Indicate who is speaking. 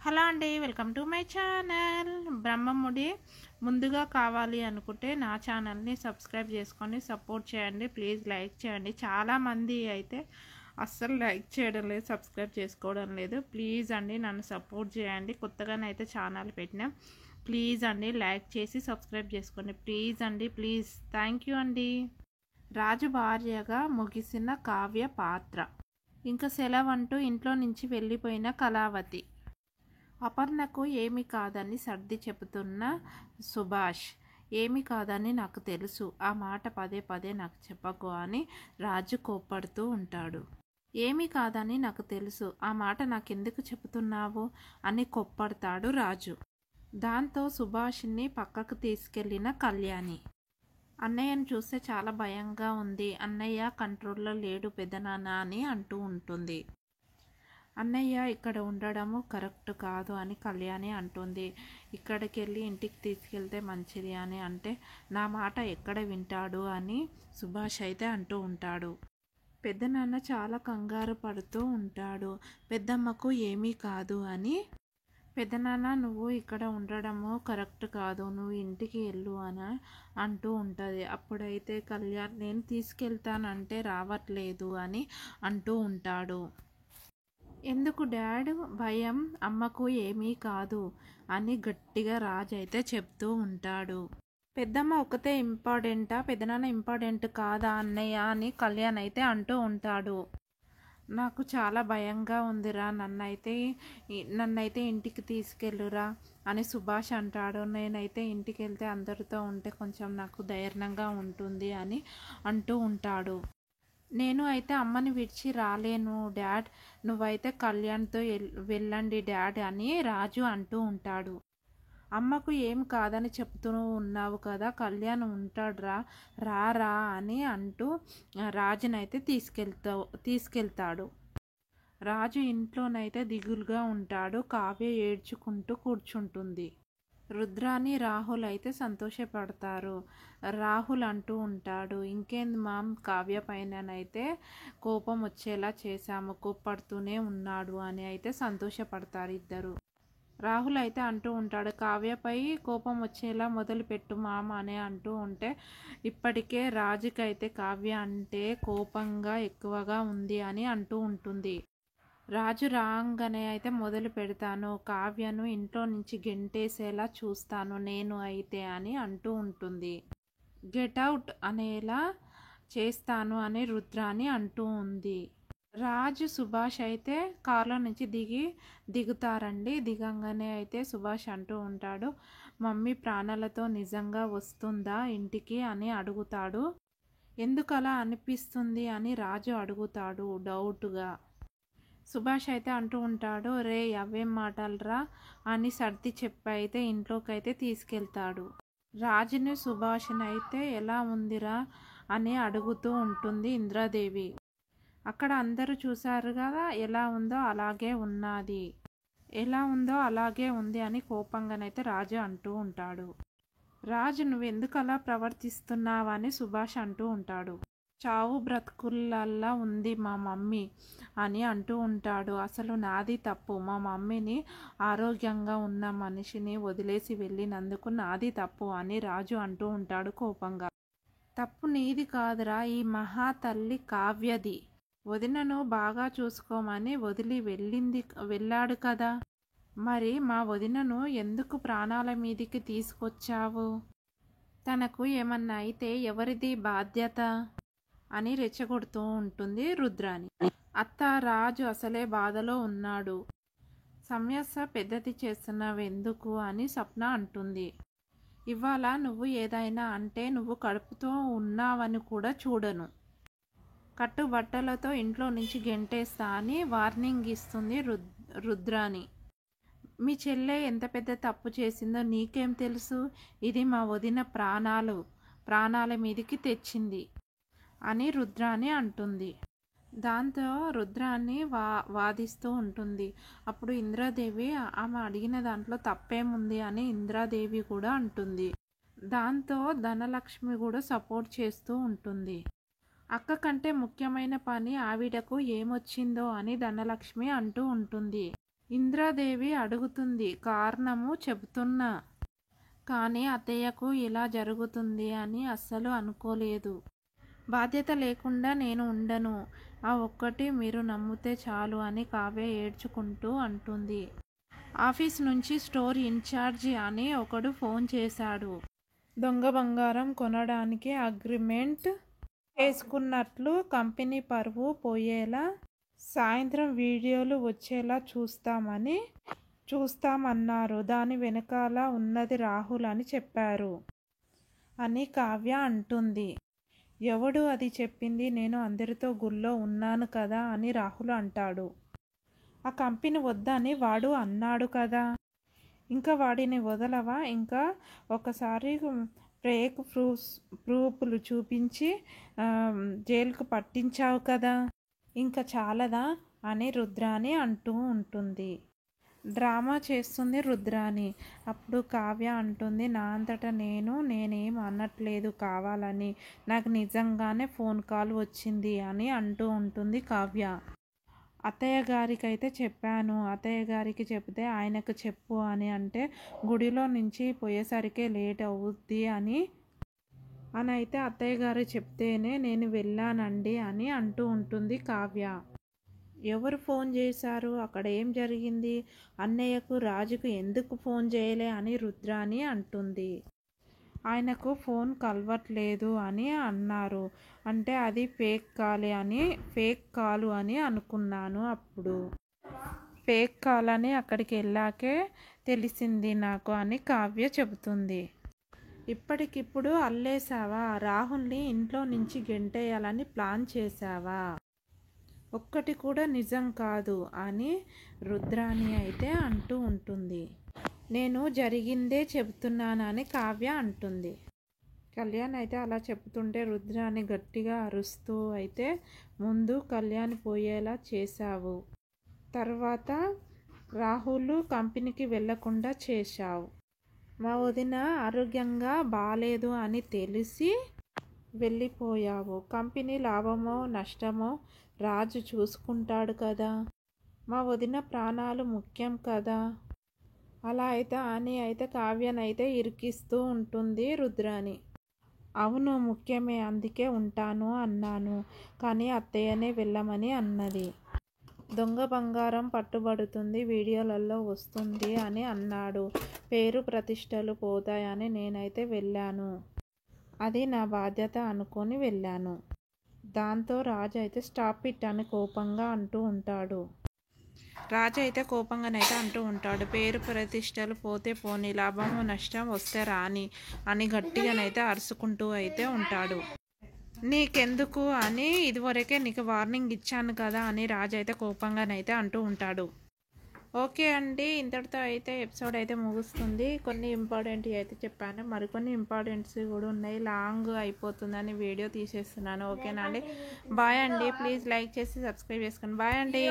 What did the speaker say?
Speaker 1: Hello అండి, welcome to my channel Brahmamudi. ముందుగా కావాలి అనుకుంటే నా ఛానల్ని సబ్స్క్రైబ్ చేసుకొని సపోర్ట్ చేయండి. ప్లీజ్ లైక్ చేయండి. చాలామంది అయితే అస్సలు లైక్ చేయడం లేదు, సబ్స్క్రైబ్ చేసుకోవడం లేదు. ప్లీజ్ అండి నన్ను సపోర్ట్ చేయండి. కొత్తగానైతే ఛానల్ పెట్టినా. ప్లీజ్ అండి లైక్ చేసి సబ్స్క్రైబ్ చేసుకోండి. ప్లీజ్ అండి, ప్లీజ్. థ్యాంక్ యూ అండి. రాజు భార్యగా ముగిసిన కావ్య పాత్ర. ఇంకా సెలవంటూ ఇంట్లో నుంచి వెళ్ళిపోయిన కళావతి. అపర్ణకు ఏమీ కాదని సర్ది చెబుతున్న సుభాష్. ఏమీ కాదని నాకు తెలుసు, ఆ మాట పదే పదే నాకు చెప్పకు అని రాజు కోప్పడుతూ ఉంటాడు. ఏమీ కాదని నాకు తెలుసు, ఆ మాట నాకెందుకు చెబుతున్నావు అని కోప్పడతాడు రాజు. దాంతో సుభాష్ని పక్కకు తీసుకెళ్లిన కళ్యాణి. అన్నయ్యను చూస్తే చాలా భయంగా ఉంది. అన్నయ్య కంట్రోల్లో లేడు పెదనాన్న అని అంటూ ఉంటుంది. అన్నయ్య ఇక్కడ ఉండడము కరెక్ట్ కాదు అని కళ్యాణి అంటుంది. ఇక్కడికి వెళ్ళి ఇంటికి తీసుకెళ్తే మంచిది అని అంటే, నా మాట ఎక్కడ వింటాడు అని సుభాష్ అయితే అంటూ ఉంటాడు. పెద్దనాన్న చాలా కంగారు పడుతూ ఉంటాడు. పెద్దమ్మకు ఏమీ కాదు అని. పెద్దనాన్న నువ్వు ఇక్కడ ఉండడము కరెక్ట్ కాదు, నువ్వు ఇంటికి వెళ్ళు అని అంటూ ఉంటుంది. అప్పుడైతే కళ్యాణ్ నేను తీసుకెళ్తానంటే రావట్లేదు అని అంటూ ఉంటాడు. ఎందుకు డాడ్ భయం, అమ్మకు ఏమీ కాదు అని గట్టిగా రాజు అయితే చెప్తూ ఉంటాడు. పెద్దమ్మ ఒకతే ఇంపార్టెంటా, పెద్దనాన్న ఇంపార్టెంట్ కాదా అన్నయ్య అని కళ్యాణ్ అయితే అంటూ ఉంటాడు. నాకు చాలా భయంగా ఉందిరా, నన్నైతే ఇంటికి తీసుకెళ్ళురా అని సుభాష్ అంటాడు. నేనైతే ఇంటికి వెళ్తే అందరితో ఉంటే కొంచెం నాకు ధైర్యంగా ఉంటుంది అని అంటూ ఉంటాడు. నేను అయితే అమ్మని విడిచి రాలేను డాడ్, నువ్వైతే కళ్యాణ్తో వెళ్ళండి డాడ్ అని రాజు అంటూ ఉంటాడు. అమ్మకు ఏం కాదని చెప్తూ ఉన్నావు కదా, కళ్యాణ్ ఉంటాడురా, రారా అని అంటూ రాజునైతే తీసుకెళ్తాడు. రాజు ఇంట్లోనైతే దిగులుగా ఉంటాడు. కావ్య ఏడ్చుకుంటూ కూర్చుంటుంది. రుద్రాని రాహుల్ అయితే సంతోషపడతారు. రాహుల్ అంటూ ఉంటాడు, ఇంకేంది మామ్, కావ్య పైననైతే కోపం వచ్చేలా చేశాము, కోప్పడుతూనే ఉన్నాడు అని అయితే సంతోషపడతారు ఇద్దరు. రాహుల్ అయితే అంటూ ఉంటాడు, కావ్యపై కోపం వచ్చేలా మొదలుపెట్టు మామ అని అంటూ ఉంటే, ఇప్పటికే రాజుకైతే కావ్య అంటే కోపంగా ఎక్కువగా ఉంది అని అంటూ ఉంటుంది. రాజు రాగానే అయితే మొదలు పెడతాను, కావ్యను ఇంట్లో నుంచి గెంటేసేలా చూస్తాను నేను అయితే అని అంటూ ఉంటుంది. గెట్ అవుట్ అనేలా చేస్తాను అని రుద్రాని అంటూ ఉంది. రాజు సుభాష్ అయితే కారులో నుంచి దిగుతారండి. దిగంగానే అయితే సుభాష్ అంటూ ఉంటాడు, మమ్మీ ప్రాణాలతో నిజంగా వస్తుందా ఇంటికి అని అడుగుతాడు. ఎందుకు అలా అనిపిస్తుంది అని రాజు అడుగుతాడు డౌట్గా. సుభాష్ అయితే అంటూ ఉంటాడు, రే అవేం మాటలరా అని సర్ది చెప్పి అయితే ఇంట్లోకి అయితే తీసుకెళ్తాడు. రాజుని సుభాష్ని అయితే ఎలా ఉందిరా అని అడుగుతూ ఉంటుంది ఇంద్రాదేవి. అక్కడ అందరూ చూశారు కదా, ఎలా ఉందో అలాగే ఉంది అని కోపంగానైతే రాజు అంటూ ఉంటాడు. రాజు నువ్వెందుకు అలా ప్రవర్తిస్తున్నావని సుభాష్ అంటూ ఉంటాడు. చావు బ్రతుకులల్లా ఉంది మా మమ్మీ అని అంటూ ఉంటాడు. అసలు నాది తప్పు, మా మమ్మీని ఆరోగ్యంగా ఉన్న మనిషిని వదిలేసి వెళ్ళినందుకు నాది తప్పు అని రాజు అంటూ ఉంటాడు కోపంగా. తప్పు నీది కాదురా, ఈ మహా తల్లి కావ్యది. వదినను బాగా చూసుకోమని వదిలి వెళ్ళాడు కదా, మరి మా వదినను ఎందుకు ప్రాణాల మీదికి తీసుకొచ్చావు? తనకు ఏమన్నా అయితే ఎవరిది బాధ్యత అని రెచ్చగొడుతూ ఉంటుంది రుద్రాని. అత్త, రాజు అసలే బాధలో ఉన్నాడు, సమస్య పెద్దది చేస్తున్నావెందుకు అని స్వప్న అంటుంది. ఇవాళ నువ్వు ఏదైనా అంటే నువ్వు కడుపుతో ఉన్నావని కూడా చూడను, కట్టుబట్టలతో ఇంట్లో నుంచి గెంటేస్తా అని వార్నింగ్ ఇస్తుంది రుద్రాని. మీ చెల్లె ఎంత పెద్ద తప్పు చేసిందో నీకేం తెలుసు, ఇది మా వదిన ప్రాణాల మీదికి తెచ్చింది అని రుద్రాని అంటుంది. దాంతో రుద్రాన్ని వాదిస్తూ ఉంటుంది. అప్పుడు ఇంద్రాదేవి ఆమె అడిగిన దాంట్లో తప్పేముంది అని ఇంద్రాదేవి కూడా అంటుంది. దాంతో ధనలక్ష్మి కూడా సపోర్ట్ చేస్తూ ఉంటుంది. అక్క కంటే ముఖ్యమైన పని ఆవిడకు ఏమొచ్చిందో అని ధనలక్ష్మి అంటూ ఉంటుంది. ఇంద్రాదేవి అడుగుతుంది, కారణము చెబుతున్నా, కానీ అత్తయ్యకు ఇలా జరుగుతుంది అని అస్సలు అనుకోలేదు. బాధ్యత లేకుండా నేను ఉండను, ఆ ఒక్కటి మీరు నమ్మితే చాలు అని కావ్య ఏడ్చుకుంటూ అంటుంది. ఆఫీస్ నుంచి స్టోర్ ఇన్ఛార్జి అని ఒకడు ఫోన్ చేశాడు. దొంగ బంగారం కొనడానికి అగ్రిమెంట్ చేసుకున్నట్లు, కంపెనీ పరువు పోయేలా, సాయంత్రం వీడియోలు వచ్చేలా చూస్తామన్నారు. దాని వెనకాల ఉన్నది రాహుల్ అని చెప్పారు అని కావ్య అంటుంది. ఎవడు అది చెప్పింది? నేను అందరితో గుళ్ళో ఉన్నాను కదా అని రాహుల్ అంటాడు. ఆ కంపెనీ వద్దని వాడు అన్నాడు కదా, ఇంకా వాడిని వదలవా? ఇంకా ఒకసారి ఫేక్ ప్రూఫ్లు చూపించి జైలుకు పట్టించావు కదా, ఇంకా చాలదా అని రుద్రాణి అంటూ ఉంటుంది. డ్రామా చేస్తుంది రుద్రాణి. అప్పుడు కావ్య అంటుంది, నా అంతటా నేనేం అనట్లేదు కావాలని, నాకు నిజంగానే ఫోన్ కాల్ వచ్చింది అని అంటూ ఉంటుంది కావ్య. అత్తయ్య గారికి అయితే చెప్పాను, అత్తయ్య గారికి చెప్తే ఆయనకు చెప్పు అని అంటే, గుడిలో నుంచి పోయేసరికి లేట్ అవుద్ది అని అయితే అత్తయ్య గారు చెప్తేనే నేను వెళ్ళానండి అని అంటూ ఉంటుంది కావ్య. ఎవరు ఫోన్ చేశారు? అక్కడ ఏం జరిగింది? అన్నయ్యకు రాజుకు ఎందుకు ఫోన్ చేయలే అని రుద్రాణి అంటుంది. ఆయనకు ఫోన్ కలవట్లేదు అని అన్నారు అంటే అది ఫేక్ కాలు అని అనుకున్నాను. అప్పుడు ఫేక్ కాల్ అని అక్కడికి వెళ్ళాకే తెలిసింది నాకు అని కావ్య చెబుతుంది. ఇప్పటికిప్పుడు అల్లేసావా? రాహుల్ని ఇంట్లో నుంచి గెంటేయాలని ప్లాన్ చేశావా? ఒక్కటి కూడా నిజం కాదు అని రుద్రాణి అయితే అంటూ ఉంటుంది. నేను జరిగిందే చెబుతున్నానని కావ్య అంటుంది. కళ్యాణ్ అయితే అలా చెప్తుంటే రుద్రాణి గట్టిగా అరుస్తూ అయితే, ముందు కళ్యాణ్ పోయేలా చేశావు, తర్వాత రాహుల్ కంపెనీకి వెళ్లకుండా చేశావు, మా వదిన ఆరోగ్యంగా బాలేదు అని తెలిసి వెళ్ళిపోయావు, కంపెనీ లాభమో నష్టమో రాజు చూసుకుంటాడు కదా, మా వదిన ప్రాణాలు ముఖ్యం కదా. అలా అయితే కావ్యనైతే ఇరికిస్తూ ఉంటుంది రుద్రాణి. అవును ముఖ్యమే, అందుకే ఉంటాను అన్నాను, కానీ అత్తయ్యనే వెళ్ళమని అన్నది. దొంగ బంగారం పట్టుబడుతుంది, వీడియోలలో వస్తుంది అని అన్నాడు. పేరు ప్రతిష్టలు పోతాయని నేనైతే వెళ్ళాను, అది నా బాధ్యత అనుకొని వెళ్ళాను. దాంతో రాజు అయితే స్టాప్ ఇట్ అని కోపంగా అంటూ ఉంటాడు. పేరు ప్రతిష్టలు పోతే పోనీ, లాభము నష్టం వస్తే రాని అని గట్టిగానైతే అరుచుకుంటూ అయితే ఉంటాడు. నీకెందుకు అని ఇదివరకే నీకు వార్నింగ్ ఇచ్చాను కదా అని రాజు అయితే కోపంగానైతే అంటూ ఉంటాడు. ఓకే అండి, ఇంతటితో అయితే ఎపిసోడ్ అయితే ముగుస్తుంది. కొన్ని ఇంపార్టెంట్ అయితే చెప్పాను, మరికొన్ని ఇంపార్టెంట్స్ కూడా ఉన్నాయి. లాంగ్ అయిపోతుందని వీడియో తీసేస్తున్నాను. ఓకేనా అండి, బాయ్ అండి. ప్లీజ్ లైక్ చేసి సబ్స్క్రైబ్ చేసుకోండి. బాయ్ అండి.